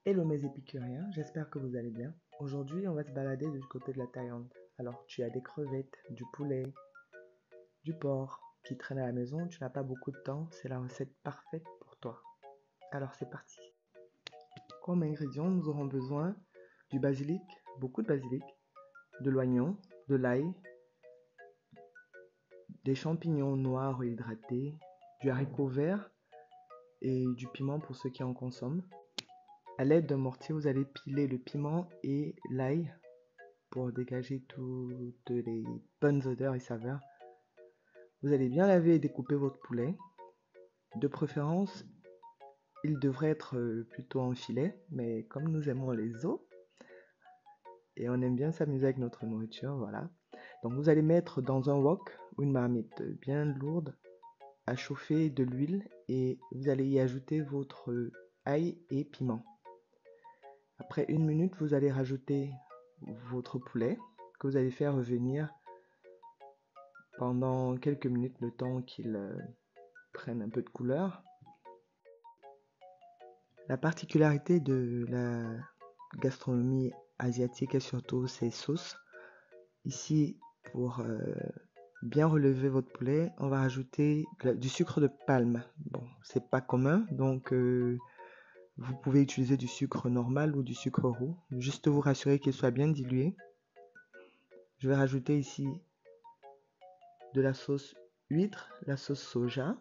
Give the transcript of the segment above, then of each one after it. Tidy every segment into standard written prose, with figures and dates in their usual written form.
Hello mes épicuriens, j'espère que vous allez bien. Aujourd'hui, on va se balader du côté de la Thaïlande. Alors, tu as des crevettes, du poulet, du porc qui traînent à la maison, tu n'as pas beaucoup de temps, c'est la recette parfaite pour toi. Alors, c'est parti. Comme ingrédients, nous aurons besoin du basilic, beaucoup de basilic, de l'oignon, de l'ail, des champignons noirs hydratés, du haricot vert et du piment pour ceux qui en consomment. À l'aide d'un mortier, vous allez piler le piment et l'ail pour dégager toutes les bonnes odeurs et saveurs. Vous allez bien laver et découper votre poulet. De préférence, il devrait être plutôt en filet, mais comme nous aimons les os et on aime bien s'amuser avec notre nourriture, voilà. Donc vous allez mettre dans un wok ou une marmite bien lourde à chauffer de l'huile et vous allez y ajouter votre ail et piment. Après 1 minute, vous allez rajouter votre poulet que vous allez faire revenir pendant quelques minutes, le temps qu'il prenne un peu de couleur. La particularité de la gastronomie asiatique est surtout ses sauces. Ici, pour bien relever votre poulet, on va rajouter du sucre de palme. Bon, c'est pas commun, donc vous pouvez utiliser du sucre normal ou du sucre roux. Juste vous rassurer qu'il soit bien dilué. Je vais rajouter ici de la sauce huître, la sauce soja.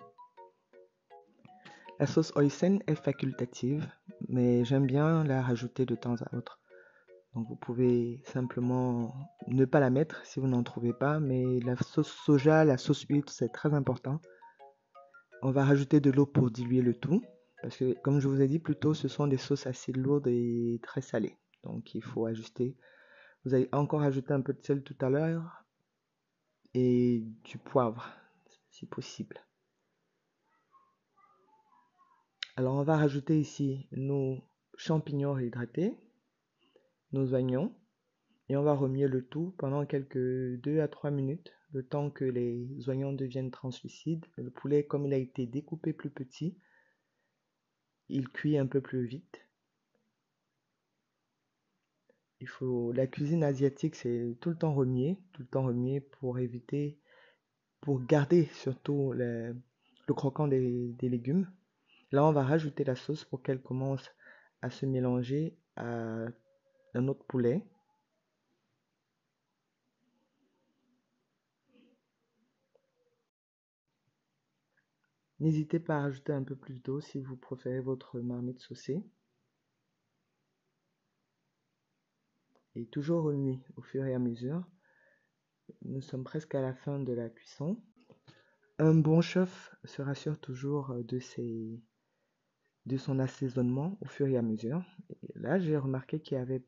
La sauce hoisin est facultative, mais j'aime bien la rajouter de temps à autre. Donc vous pouvez simplement ne pas la mettre si vous n'en trouvez pas, mais la sauce soja, la sauce huître, c'est très important. On va rajouter de l'eau pour diluer le tout, parce que comme je vous ai dit plus tôt, ce sont des sauces assez lourdes et très salées. Donc il faut ajuster. Vous allez encore ajouter un peu de sel tout à l'heure et du poivre, si possible. Alors on va rajouter ici nos champignons réhydratés, nos oignons, et on va remuer le tout pendant quelques 2 à 3 minutes, le temps que les oignons deviennent translucides. Le poulet, comme il a été découpé plus petit, il cuit un peu plus vite. La cuisine asiatique, c'est tout le temps remuer pour éviter, pour garder surtout le croquant des légumes. Là, on va rajouter la sauce pour qu'elle commence à se mélanger à notre poulet. N'hésitez pas à rajouter un peu plus d'eau si vous préférez votre marmite saucée. Et toujours remuer au fur et à mesure. Nous sommes presque à la fin de la cuisson. Un bon chef se rassure toujours de son assaisonnement au fur et à mesure. Et là, j'ai remarqué qu'il n'y avait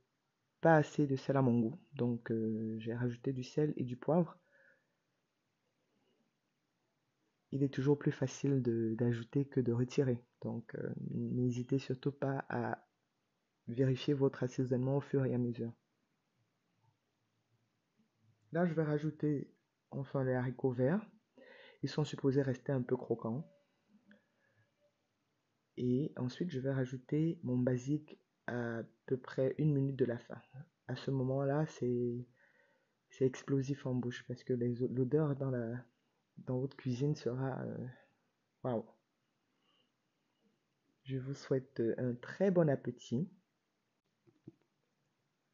pas assez de sel à mon goût. Donc, j'ai rajouté du sel et du poivre. Il est toujours plus facile d'ajouter que de retirer. Donc, n'hésitez surtout pas à vérifier votre assaisonnement au fur et à mesure. Là, je vais rajouter enfin les haricots verts. Ils sont supposés rester un peu croquants. Et ensuite, je vais rajouter mon basique à peu près 1 minute de la fin. À ce moment-là, c'est explosif en bouche parce que l'odeur dans votre cuisine sera waouh. Je vous souhaite un très bon appétit.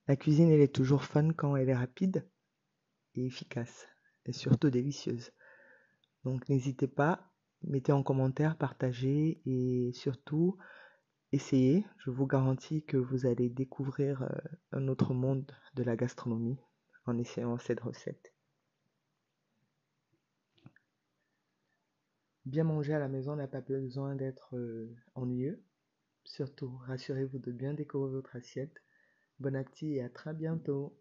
La cuisine, elle est toujours fun quand elle est rapide et efficace et surtout délicieuse. Donc n'hésitez pas, mettez en commentaire, partagez et surtout essayez. Je vous garantis que vous allez découvrir un autre monde de la gastronomie en essayant cette recette. Bien manger à la maison n'a pas besoin d'être ennuyeux. Surtout, rassurez-vous de bien décorer votre assiette. Bon appétit et à très bientôt.